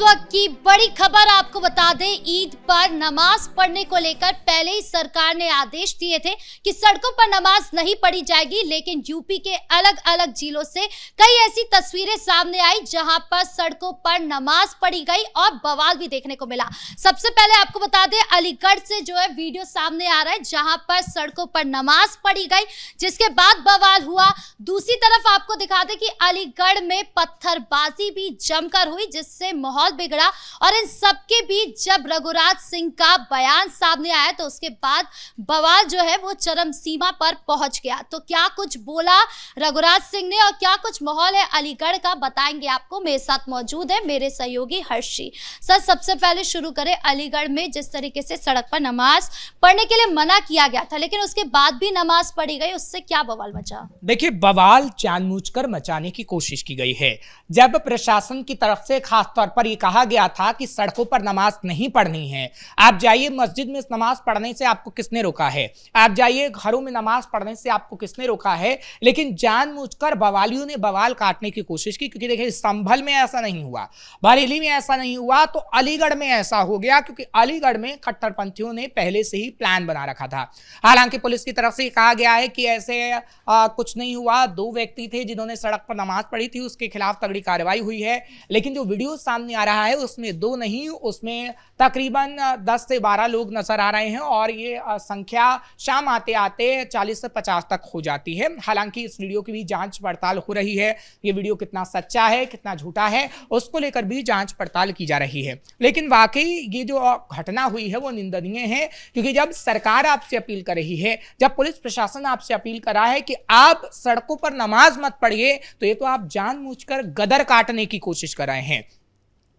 वक्त की बड़ी खबर आपको बता दें, ईद पर नमाज पढ़ने को लेकर पहले ही सरकार ने आदेश दिए थे कि सड़कों पर नमाज नहीं पढ़ी जाएगी, लेकिन यूपी के अलग अलग जिलों से कई ऐसी तस्वीरें सामने आई जहां पर सड़कों पर नमाज पढ़ी गई और बवाल भी देखने को मिला। सबसे पहले आपको बता दें, अलीगढ़ से जो है वीडियो सामने आ रहा है जहां पर सड़कों पर नमाज पढ़ी गई, जिसके बाद बवाल हुआ। दूसरी तरफ आपको दिखा दें कि अलीगढ़ में पत्थरबाजी भी जमकर हुई, जिससे माहौल बिगड़ा। और इन सबके बीच जब रघुराज सिंह का बयान सामने आया तो उसके बाद बवाल जो है वो चरम सीमा पर पहुंच गया। तो क्या कुछ बोला रघुराज सिंह ने और क्या कुछ माहौल है अलीगढ़ का, बताएंगे आपको। मेरे साथ मौजूद है मेरे सहयोगी हर्षी। सर, सबसे पहले शुरू करें, अलीगढ़ में जिस तरीके से सड़क पर नमाज पढ़ने के लिए मना किया गया था, लेकिन उसके बाद भी नमाज पढ़ी गई, उससे क्या बवाल मचा? देखिए, बवाल जानबूझकर मचाने की कोशिश की गई है। जब प्रशासन की तरफ से खास तौर पर यह कहा गया था कि सड़कों पर नमाज नहीं पढ़नी है, आप जाइए मस्जिद में नमाज पढ़ने से आपको किसने रोका है, आप जाइए घरों में नमाज पढ़ने से आपको किसने रोका है, लेकिन जानबूझकर बवालियों ने बवाल काटने की कोशिश की। क्योंकि देखिए, संभल में ऐसा नहीं हुआ, बरेली में ऐसा नहीं हुआ, तो अलीगढ़ में ऐसा हो गया, क्योंकि अलीगढ़ में कट्टरपंथियों ने पहले से ही प्लान बना रखा था। हालांकि पुलिस की तरफ से कहा गया है कि ऐसे कुछ नहीं हुआ, 2 व्यक्ति थे जिन्होंने सड़क पर नमाज पढ़ी थी, उसके खिलाफ तगड़ी कार्रवाई हुई है। लेकिन जो वीडियो सामने आ रहा है उसमें 2 नहीं, उसमें तकरीबन 10 से 12 लोग नजर आ रहे हैं और ये संख्या शाम आते आते 40 से 50 तक हो जाती है। हालांकि इस वीडियो की भी जांच पड़ताल हो रही है, ये वीडियो कितना सच्चा है कितना झूठा है उसको लेकर भी जांच पड़ताल की जा रही है। लेकिन वाकई ये जो घटना हुई है वो निंदनीय है, क्योंकि जब सरकार आपसे अपील कर रही है, जब पुलिस प्रशासन आपसे अपील कर रहा है कि आप सड़कों पर नमाज मत पढ़िए, तो ये तो आप जानबूझकर गदर काटने की कोशिश कर रहे हैं।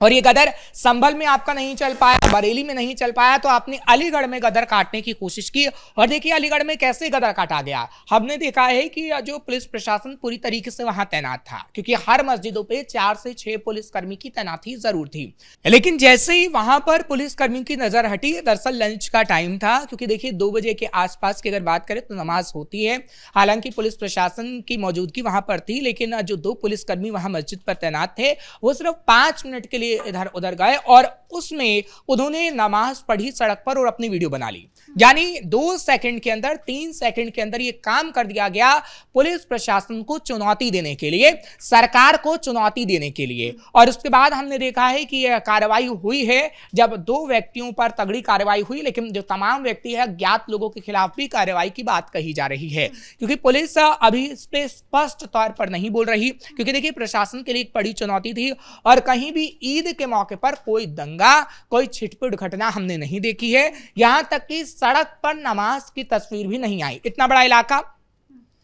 और ये गदर संभल में आपका नहीं चल पाया, बरेली में नहीं चल पाया, तो आपने अलीगढ़ में गदर काटने की कोशिश की। और देखिए अलीगढ़ में कैसे गदर काटा गया। हमने देखा है कि जो पुलिस प्रशासन पूरी तरीके से वहां तैनात था, क्योंकि हर मस्जिदों पे 4 से 6 पुलिसकर्मी की तैनाती जरूर थी। लेकिन जैसे ही वहां पर पुलिसकर्मी की नजर हटी, दरअसल लंच का टाइम था, क्योंकि देखिए 2 बजे के आसपास की अगर बात करें तो नमाज होती है। हालांकि पुलिस प्रशासन की मौजूदगी वहां पर थी, लेकिन जो 2 पुलिसकर्मी वहां मस्जिद पर तैनात थे वो सिर्फ 5 मिनट के लिए इधर उधर गए और उसमें उन्होंने नमाज पढ़ी सड़क पर और अपनी वीडियो बना ली। यानी 2 सेकंड के अंदर, 3 सेकंड के अंदर ये काम कर दिया गया पुलिस प्रशासन को चुनौती देने के लिए, सरकार को चुनौती देने के लिए। और उसके बाद हमने देखा है कि यह कार्रवाई हुई है, जब 2 व्यक्तियों पर तगड़ी कार्रवाई हुई, लेकिन जो तमाम व्यक्ति है अज्ञात लोगों के खिलाफ भी कार्रवाई की बात कही जा रही है, क्योंकि पुलिस अभी इस पे स्पष्ट तौर पर नहीं बोल रही। क्योंकि देखिए, प्रशासन के लिए एक बड़ी चुनौती थी और कहीं भी ईद के मौके पर कोई दंगा, कोई छिटपुट घटना हमने नहीं देखी है। यहां तक कि सड़क पर नमाज की तस्वीर भी नहीं आई। इतना बड़ा इलाका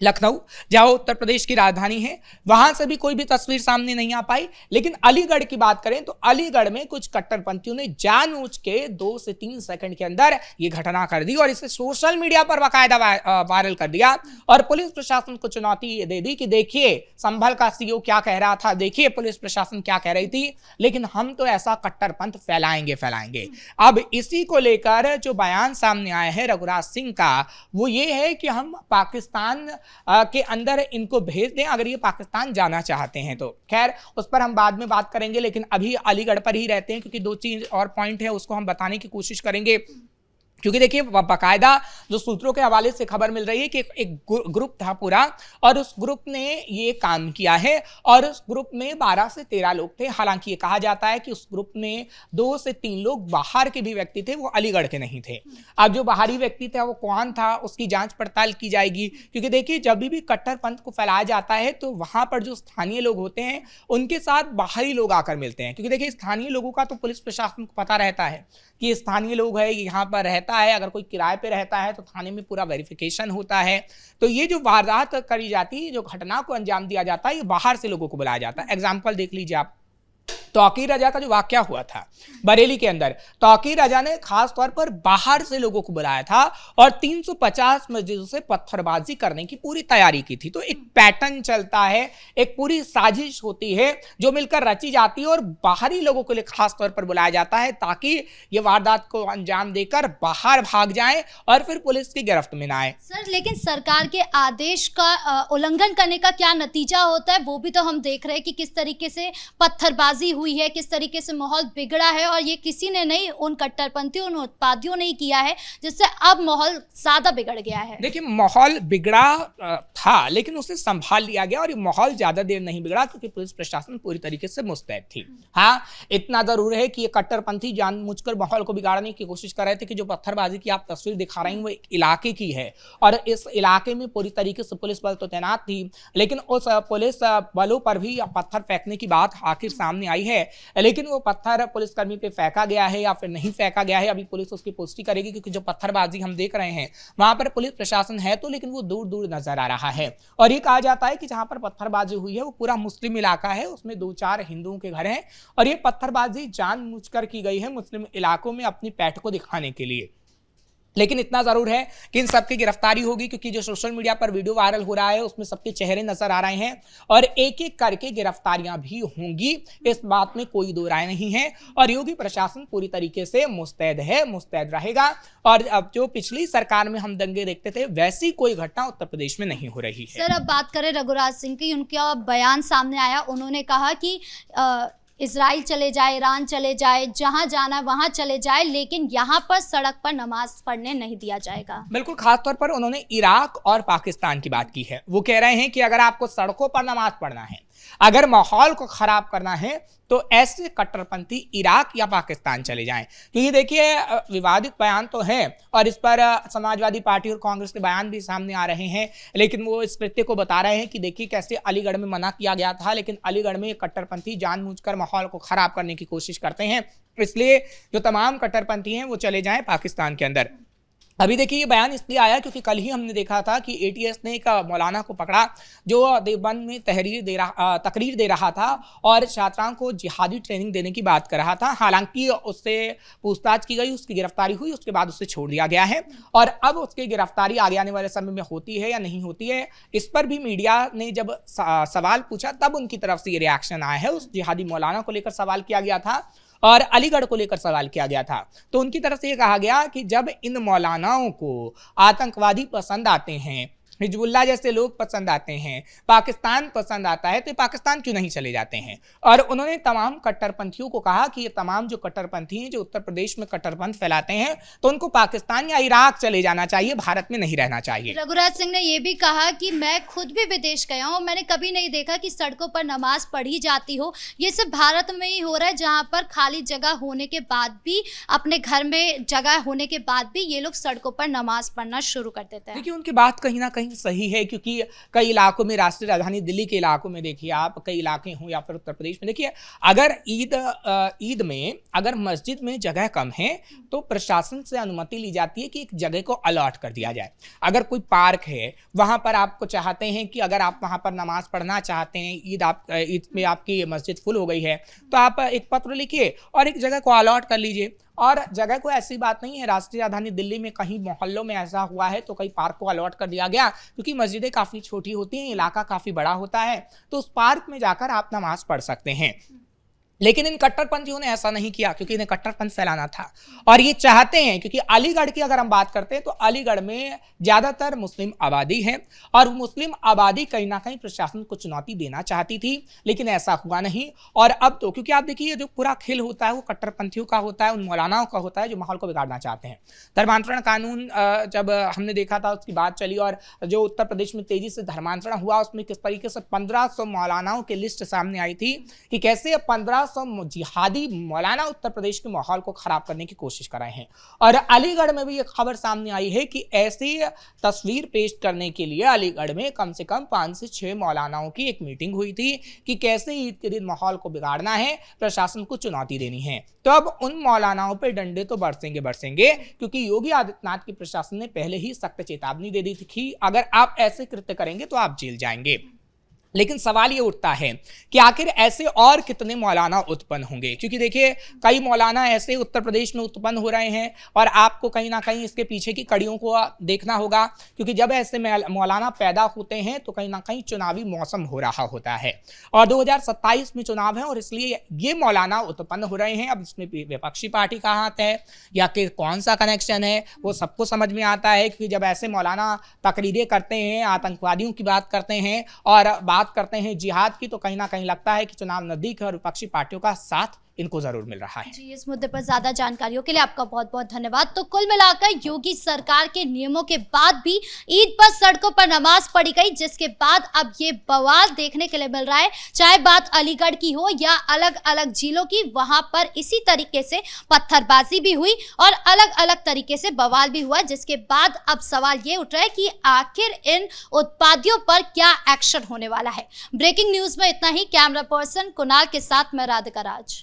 लखनऊ, जहां उत्तर प्रदेश की राजधानी है, वहां से भी कोई भी तस्वीर सामने नहीं आ पाई। लेकिन अलीगढ़ की बात करें तो अलीगढ़ में कुछ कट्टरपंथियों ने जानबूझ के 2 से 3 सेकंड के अंदर ये घटना कर दी और इसे सोशल मीडिया पर बाकायदा वायरल कर दिया और पुलिस प्रशासन को चुनौती दे दी कि देखिए संभल का सीओ क्या कह रहा था, देखिए पुलिस प्रशासन क्या कह रही थी, लेकिन हम तो ऐसा कट्टरपंथ फैलाएंगे। अब इसी को लेकर जो बयान सामने आया है रघुराज सिंह का, वो ये है कि हम पाकिस्तान के अंदर इनको भेज दें अगर ये पाकिस्तान जाना चाहते हैं तो। खैर, उस पर हम बाद में बात करेंगे, लेकिन अभी अलीगढ़ पर ही रहते हैं, क्योंकि 2 चीज और पॉइंट है उसको हम बताने की कोशिश करेंगे। क्योंकि देखिए, बाकायदा जो सूत्रों के हवाले से खबर मिल रही है कि एक ग्रुप था पूरा और उस ग्रुप ने ये काम किया है और उस ग्रुप में 12 से 13 लोग थे। हालांकि ये कहा जाता है कि उस ग्रुप में 2 से 3 लोग बाहर के भी व्यक्ति थे, वो अलीगढ़ के नहीं थे। अब जो बाहरी व्यक्ति था वो कौन था, उसकी जांच पड़ताल की जाएगी। क्योंकि देखिए, जब भी कट्टरपंथ को फैलाया जाता है तो वहां पर जो स्थानीय लोग होते हैं उनके साथ बाहरी लोग आकर मिलते हैं। क्योंकि देखिए, स्थानीय लोगों का तो पुलिस प्रशासन को पता रहता है कि स्थानीय लोग है, यहाँ पर रहता है, अगर कोई किराए पे रहता है तो थाने में पूरा वेरिफिकेशन होता है। तो ये जो वारदात करी जाती है, जो घटना को अंजाम दिया जाता है, ये बाहर से लोगों को बुलाया जाता है। एग्जाम्पल देख लीजिए आप, तौकीर रजा का जो वाकया हुआ था बरेली के अंदर, तौकीर रजा ने खास तौर पर बाहर से लोगों को बुलाया था और 350 मस्जिदों से पत्थरबाजी करने की पूरी तैयारी की थी। तो एक पैटर्न चलता है, एक पूरी साजिश होती है जो मिलकर रची जाती है और बाहरी लोगों के लिए खास तौर पर बुलाया जाता है ताकि ये वारदात को अंजाम देकर बाहर भाग जाएं और फिर पुलिस की गिरफ्त में ना आए। सर, लेकिन सरकार के आदेश का उल्लंघन करने का क्या नतीजा होता है, वो भी तो हम देख रहे हैं कि किस तरीके से पत्थरबाजी हुई हुई है, किस तरीके से माहौल बिगड़ा है, और ये किसी ने नहीं, उन कट्टरपंथियों, उन उत्पादियों ने किया है, जिससे अब माहौल ज्यादा बिगड़ गया है। देखिए, माहौल बिगड़ा था, लेकिन उसे संभाल लिया गया और ये माहौल ज्यादा देर नहीं बिगड़ा क्योंकि पुलिस प्रशासन पूरी तरीके से मुस्तैद थी। हाँ, इतना जरूर है कि ये कट्टरपंथी जानबूझकर माहौल को बिगाड़ने की कोशिश कर रहे थे कि जो पत्थरबाजी की आप तस्वीर दिखा रही हैं वो एक इलाके की है और इस इलाके में पूरी तरीके से पुलिस बल तो तैनात थी, लेकिन उस पुलिस बलों पर भी पत्थर फेंकने की बात आखिर सामने आई है। लेकिन वो पत्थर पुलिसकर्मी पे फेंका गया है या फिर नहीं फेंका गया है, अभी पुलिस उसकी पुष्टि करेगी, क्योंकि जो पत्थरबाजी हम देख रहे हैं वहां पर पुलिस प्रशासन है तो, लेकिन वो दूर दूर नजर आ रहा है। और ये कहा जाता है कि जहां पर पत्थरबाजी हुई है वो पूरा मुस्लिम इलाका है, उसमें 2-4 हिंदुओं के घर हैं और ये पत्थरबाजी जानबूझकर की गई है मुस्लिम इलाकों में अपनी पैठ को दिखाने के लिए। लेकिन इतना जरूर है कि इन सबकी गिरफ्तारी होगी, क्योंकि जो सोशल मीडिया पर वीडियो वायरल हो रहा है उसमें सबके चेहरे नजर आ रहे हैं और एक एक करके गिरफ्तारियां भी होंगी, इस बात में कोई दो राय नहीं है। और योगी प्रशासन पूरी तरीके से मुस्तैद है, मुस्तैद रहेगा। और अब जो पिछली सरकार में हम दंगे देखते थे वैसी कोई घटना उत्तर प्रदेश में नहीं हो रही है। सर, अब बात करें रघुराज सिंह की, उनका बयान सामने आया, उन्होंने कहा कि इजराइल चले जाए, ईरान चले जाए, जहां जाना वहां चले जाए, लेकिन यहां पर सड़क पर नमाज पढ़ने नहीं दिया जाएगा। बिल्कुल, खासतौर पर उन्होंने इराक और पाकिस्तान की बात की है। वो कह रहे हैं कि अगर आपको सड़कों पर नमाज पढ़ना है, अगर माहौल को खराब करना है, तो ऐसे कट्टरपंथी इराक या पाकिस्तान चले जाएं। क्योंकि देखिए, विवादित बयान तो है और इस पर समाजवादी पार्टी और कांग्रेस के बयान भी सामने आ रहे हैं, लेकिन वो इस कृत्य को बता रहे हैं कि देखिए कैसे अलीगढ़ में मना किया गया था, लेकिन अलीगढ़ में कट्टरपंथी जानबूझकर माहौल को खराब करने की कोशिश करते हैं, इसलिए जो तमाम कट्टरपंथी हैं वो चले जाएं पाकिस्तान के अंदर। अभी देखिए, ये बयान इसलिए आया क्योंकि कल ही हमने देखा था कि एटीएस ने एक मौलाना को पकड़ा जो देवबंद में तकरीर दे रहा था और छात्राओं को जिहादी ट्रेनिंग देने की बात कर रहा था। हालांकि उससे पूछताछ की गई, उसकी गिरफ्तारी हुई, उसके बाद उसे छोड़ दिया गया है और अब उसकी गिरफ्तारी आगे आने वाले समय में होती है या नहीं होती है, इस पर भी मीडिया ने जब सवाल पूछा तब उनकी तरफ से ये रिएक्शन आया है। उस जिहादी मौलाना को लेकर सवाल किया गया था और अलीगढ़ को लेकर सवाल किया गया था, तो उनकी तरफ से यह कहा गया कि जब इन मौलानाओं को आतंकवादी पसंद आते हैं, हिजबुल्लाह जैसे लोग पसंद आते हैं, पाकिस्तान पसंद आता है, तो पाकिस्तान क्यों नहीं चले जाते हैं। और उन्होंने तमाम कट्टरपंथियों को कहा कि ये तमाम जो कट्टरपंथी हैं जो उत्तर प्रदेश में कट्टरपंथ फैलाते हैं, तो उनको पाकिस्तान या इराक चले जाना चाहिए, भारत में नहीं रहना चाहिए। रघुराज सिंह ने यह भी कहा कि मैं खुद भी विदेश गया हूं, मैंने कभी नहीं देखा कि सड़कों पर नमाज पढ़ी जाती हो। ये सिर्फ भारत में ही हो रहा है, जहां पर खाली जगह होने के बाद भी, अपने घर में जगह होने के बाद भी ये लोग सड़कों पर नमाज पढ़ना शुरू कर देते हैं। देखिए, उनकी बात कहीं ना कहीं सही है, क्योंकि कई इलाकों में, राष्ट्रीय राजधानी दिल्ली के इलाकों में देखिए आप, कई इलाके हों या फिर उत्तर प्रदेश में देखिए, अगर ईद में अगर मस्जिद में जगह कम है तो प्रशासन से अनुमति ली जाती है कि एक जगह को अलॉट कर दिया जाए। अगर कोई पार्क है वहां पर आपको चाहते हैं कि अगर आप वहां पर नमाज पढ़ना चाहते हैं, ईद में आपकी मस्जिद फुल हो गई है, तो आप एक पत्र लिखिए और एक जगह को अलॉट कर लीजिए। और जगह को ऐसी बात नहीं है, राष्ट्रीय राजधानी दिल्ली में कहीं मोहल्लों में ऐसा हुआ है तो कई पार्क को अलॉट कर दिया गया, क्योंकि मस्जिदें काफ़ी छोटी होती हैं, इलाका काफ़ी बड़ा होता है, तो उस पार्क में जाकर आप नमाज पढ़ सकते हैं। लेकिन इन कट्टरपंथियों ने ऐसा नहीं किया, क्योंकि इन्हें कट्टरपंथ फैलाना था और ये चाहते हैं, क्योंकि अलीगढ़ की अगर हम बात करते हैं तो अलीगढ़ में ज़्यादातर मुस्लिम आबादी है और मुस्लिम आबादी कहीं ना कहीं प्रशासन को चुनौती देना चाहती थी, लेकिन ऐसा हुआ नहीं। और अब तो क्योंकि आप देखिए, जो पूरा खेल होता है वो कट्टरपंथियों का होता है, उन मौलानाओं का होता है जो माहौल को बिगाड़ना चाहते हैं। धर्मांतरण कानून जब हमने देखा था उसकी बात चली और जो उत्तर प्रदेश में तेजी से धर्मांतरण हुआ, उसमें किस तरीके से 1500 मौलानाओं की लिस्ट सामने आई थी कि कैसे 1500 जिहादी मौलाना उत्तर प्रदेश के माहौल को खराब करने की कोशिश कर रहे हैं। और अलीगढ़ में भी एक खबर सामने आई है कि ऐसी तस्वीर पेश करने के लिए अलीगढ़ में कम से कम 5 से 6 मौलानाओं की एक मीटिंग हुई थी कि कैसे ईद के दिन माहौल को बिगाड़ना है, प्रशासन को चुनौती देनी है। तो अब उन मौलानाओं पर डंडे तो बरसेंगे, क्योंकि योगी आदित्यनाथ की प्रशासन ने पहले ही सख्त चेतावनी दे दी थी कि अगर आप ऐसे कृत्य करेंगे तो आप जेल जाएंगे। लेकिन सवाल ये उठता है कि आखिर ऐसे और कितने मौलाना उत्पन्न होंगे, क्योंकि देखिए कई मौलाना ऐसे उत्तर प्रदेश में उत्पन्न हो रहे हैं और आपको कहीं ना कहीं इसके पीछे की कड़ियों को देखना होगा, क्योंकि जब ऐसे मौलाना पैदा होते हैं तो कहीं ना कहीं चुनावी मौसम हो रहा होता है और 2027 में चुनाव है और इसलिए ये मौलाना उत्पन्न हो रहे हैं। अब इसमें विपक्षी पार्टी का हाथ है या कि कौन सा कनेक्शन है वो सबको समझ में आता है, क्योंकि जब ऐसे मौलाना तकरीरें करते हैं, आतंकवादियों की बात करते हैं और बात बात करते हैं जिहाद की, तो कहीं ना कहीं लगता है कि चुनाव नजदीक है और विपक्षी पार्टियों का साथ इनको जरूर मिल रहा है। जी, इस मुद्दे पर ज्यादा जानकारियों के लिए आपका बहुत बहुत धन्यवाद। तो कुल मिलाकर योगी सरकार के नियमों के बाद भी ईद पर सड़कों पर नमाज पढ़ी गई, जिसके बाद अब ये बवाल देखने के लिए मिल रहा है। चाहे बात अलीगढ़ की हो या अलग अलग जिलों की, वहां पर इसी तरीके से पत्थरबाजी भी हुई और अलग अलग तरीके से बवाल भी हुआ, जिसके बाद अब सवाल ये उठ रहा है कि आखिर इन उत्पादियों पर क्या एक्शन होने वाला है। ब्रेकिंग न्यूज में इतना ही। कैमरा पर्सन कुणाल के साथ मैं राधिका राज।